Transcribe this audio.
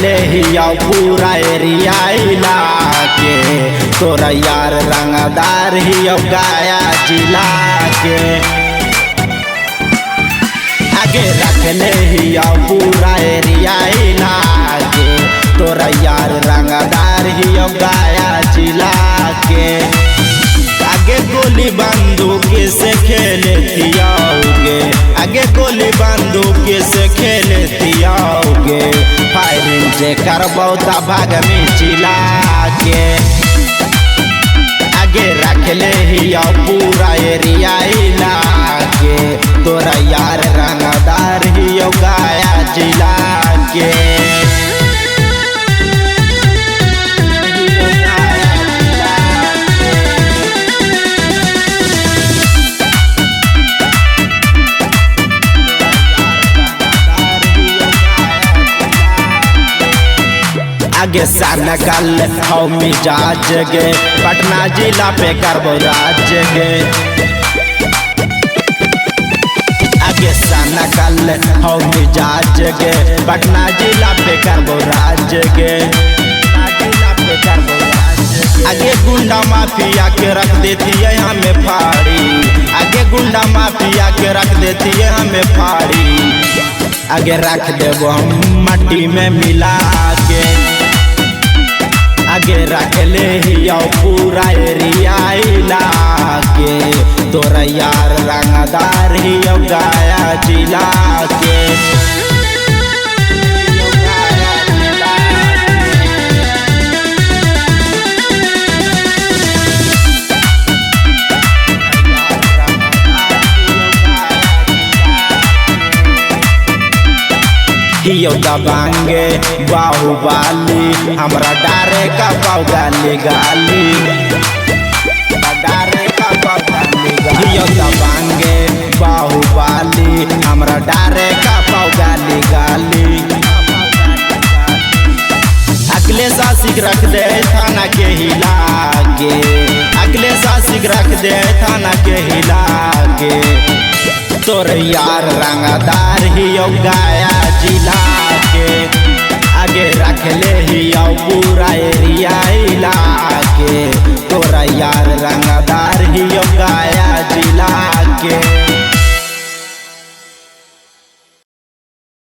ले ही पूरा एरिया के तोरा यार रंगदार ही गया जिला के आगे रख ले ही पूरा एरिया के तोरा यार रंगदार ही गया जिला के आगे गोली बंदूक से खेले थियाओगे आगे गोली बंदूक से खेले थियाओगे फायरिंग जे करबौ त भाग में चिला के आगे रख ले ही पूरा एरिया के तोरा यार रंगदार ही गया जिला के आगे सनकल हौ मिजाज गे पटना जिला पे करबो राज गे आगे सनकल हौ मिजाज गे पटना जिला पे करबो राज गे आगे गुंडा माफिया के रख देती है हमें फाड़ी आगे गुंडा माफिया के रख देती है हमें फाड़ी आगे रख देबो हम मट्टी में मिला के आगे रख ले ही पूरा एरिया के तोरा यार रंगदार ही गया जिला के दबांगे बाहुबली हमरा डारे का पाव गाली गाली डारे का पाव गाली गाली दबांगे बाहुबली हमरा डारे का पाव गाली गाली अगले सासिक रख दे थाना के हिला के अगले सासिक रख दे थाना के हिला के तोर यार रंगदार ही गया जिला के आगे रख ले ही पूरा एरिया